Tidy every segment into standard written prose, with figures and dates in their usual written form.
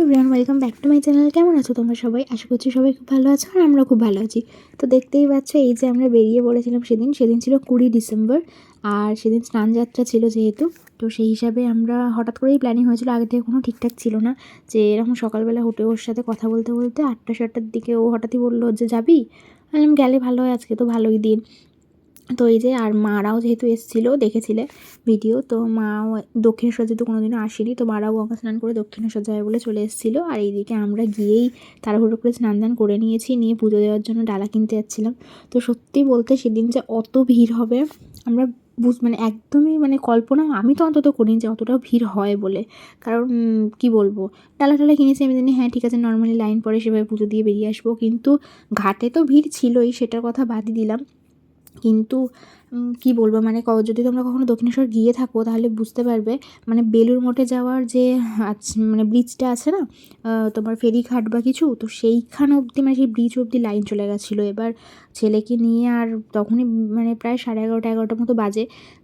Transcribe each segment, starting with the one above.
Everyone, welcome back to my channel. কেমন আছো তোমরা সবাই? আশা করছি সবাই খুব ভালো আছো আর আমরা খুব ভালো আছি। তো দেখতেই পাচ্ছ, এই যে আমরা বেরিয়ে পড়েছিলাম সেদিন ছিল 20 ডিসেম্বর। আর সেদিন স্নানযাত্রা ছিল যেহেতু, তো সেই হিসাবে আমরা হঠাৎ করেই প্ল্যানিং হয়েছিল, আগে থেকে কোনো ঠিকঠাক ছিল না। যে এরকম সকালবেলা উঠে ওর সাথে কথা বলতে বলতে 8টা-7টার দিকে ও হঠাৎই বললো যে যাবি। আমি গেলে ভালো হয়, আজকে তো ভালোই দিন। তো এই যে, আর মারাও যেহেতু এসেছিলো, দেখেছিলে ভিডিও, তো মাও দক্ষিণেশ্বর যেহেতু কোনোদিনও আসেনি, তো মারাও গঙ্গা স্নান করে দক্ষিণেশ্বর যাবে বলে চলে এসেছিলো। আর এইদিকে আমরা গিয়েই তাড়াহুড়ো করে স্নান দান করে নিয়েছি, নিয়ে পুজো দেওয়ার জন্য ডালা কিনতে যাচ্ছিলাম। তো সত্যি বলতে সেদিন যে অত ভিড় হবে আমরা মানে একদমই মানে কল্পনা আমি তো অন্তত করিনি যে অতটাও ভিড় হয় বলে। কারণ কি বলবো, ডালা কিনেছি আমি জানি, হ্যাঁ ঠিক আছে, নর্মালি লাইন পরে সেভাবে পুজো দিয়ে বেরিয়ে আসবো, কিন্তু ঘাটে তো ভিড় ছিলই, সেটার কথা বাদই দিলাম। কিন্তু কি বলবো, মানে যদি তোমরা কখনো দক্ষিণেশ্বর গিয়ে থাকো তাহলে বুঝতে পারবে, মানে বেলুড় মঠে যাওয়ার যে মানে ব্রিজটা আছে না, তোমার ফেরিঘাট বা কিছু, তো সেইখান অবধি মানে সেই ব্রিজ অবধি লাইন চলে গেছিলো। এবার ছেলেকে নিয়ে আর তখনই মানে প্রায় 11:30-11টার মতো বাজে,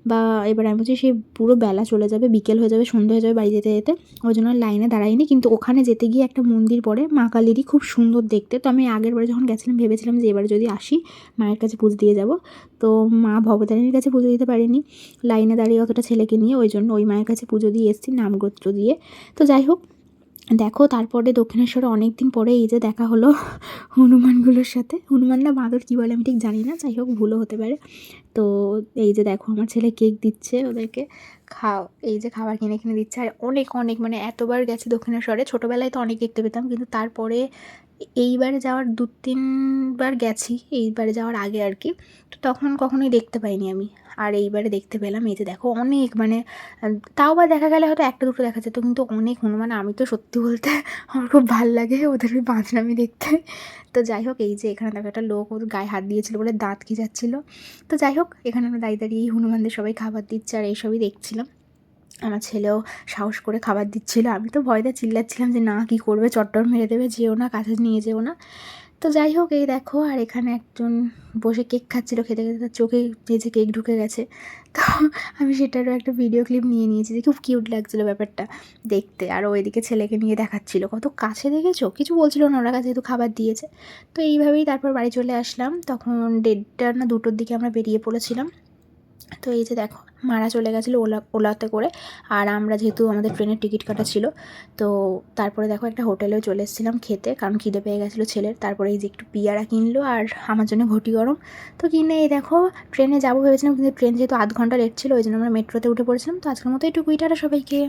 বা এবার আমি বলছি সেই পুরো বেলা চলে যাবে, বিকেল হয়ে যাবে, সন্ধ্যা হয়ে যাবে বাড়ি যেতে যেতে। ওই জন্য লাইনে দাঁড়াইনি, কিন্তু ওখানে যেতে গিয়ে একটা মন্দির পড়ে মা কালীরই, খুব সুন্দর দেখতে। তো আমি আগের বারে যখন গেছিলাম ভেবেছিলাম যে এবার যদি আসি মায়ের কাছে পুজো দিয়ে যাবো। তো মা ভবতারিণীর কাছে পুজো দিতে পারিনি লাইনে দাঁড়িয়ে অতটা ছেলেকে নিয়ে, ওই জন্য ওই মায়ের কাছে পুজো দিয়ে এসেছি নামগোত্র দিয়ে। তো যাই হোক, দেখো তারপরে দক্ষিণেশ্বরে অনেক দিন পরে এই যে দেখা হলো হনুমানগুলোর সাথে। হনুমান না বাঁদর কী বলে আমি ঠিক জানি না, যাই হোক ভুলও হতে পারে। তো এই যে দেখো আমার ছেলে কেক দিচ্ছে ওদেরকে, এই যে খাবার কিনে কিনে দিচ্ছে। আর অনেক অনেক মানে এতবার গেছি দক্ষিণেশ্বরে, ছোটোবেলায় তো অনেক দেখতে পেতাম, কিন্তু তারপরে এইবারে যাওয়ার 2-3বার গেছি, এইবারে যাওয়ার আগে আর কি, তো তখন কখনোই দেখতে পাইনি আমি। আর এইবারে দেখতে পেলাম, এই যে দেখো অনেক মানে, তাও বা দেখা গেলে হয়তো একটা দুটো দেখা যেত, কিন্তু অনেক হনুমান। আমি তো সত্যি বলতে আমার খুব ভাল লাগে ওদের ওই বাঁচনামি দেখতে। তো যাই হোক, এই যে এখানে দেখো একটা লোক ওর গায়ে হাত দিয়েছিল বলে দাঁত খিঁচাচ্ছিল। তো যাই হোক, এখানে আমরা দাঁড়িয়ে দাঁড়িয়ে হনুমানদের সবাই খাবার দিচ্ছে আর এইসবই দেখছিলাম। আমার ছেলেও সাহস করে খাবার দিচ্ছিলো, আমি তো ভয়তে চিল্লাচ্ছিলাম যে না কী করবে, চট্টর মেরে দেবে, যেও না, কাছে নিয়ে যেও না। তো যাই হোক, এই দেখো, আর এখানে একজন বসে কেক খাচ্ছিলো, খেতে খেতে তার চোখে যে কেক ঢুকে গেছে। তো আমি সেটারও একটা ভিডিও ক্লিপ নিয়ে নিয়েছি, যে খুব কিউট লাগছিলো ব্যাপারটা দেখতে। আর ওইদিকে ছেলেকে নিয়ে দেখাচ্ছিলো কত কাছে, দেখেছো, কিছু বলছিল না ওরা, কাছে যেহেতু খাবার দিয়েছে। তো এইভাবেই তারপর বাড়ি চলে আসলাম, তখন 1:30 না 2টোর দিকে আমরা বেরিয়ে পড়েছিলাম। তো এই যে দেখো, মারা চলে গেছিলো ওলাতে করে, আর আমরা যেহেতু আমাদের ট্রেনের টিকিট কাটা ছিল, তো তারপরে দেখো একটা হোটেলেও চলে এসেছিলাম খেতে, কারণ খিদে পেয়ে গেছিলো ছেলের। তারপরে এই যে একটু পিয়ারা কিনলো আর আমার জন্য ঘটি গরম। তো কিনে এই দেখো ট্রেনে যাবো ভেবেছিলাম, কিন্তু ট্রেন যেহেতু 1/2 ঘন্টা লেট ছিল, ওই জন্য আমরা মেট্রোতে উঠে পড়েছিলাম। তো আজকের মতো এটুকুই, টাটা সবাইকে।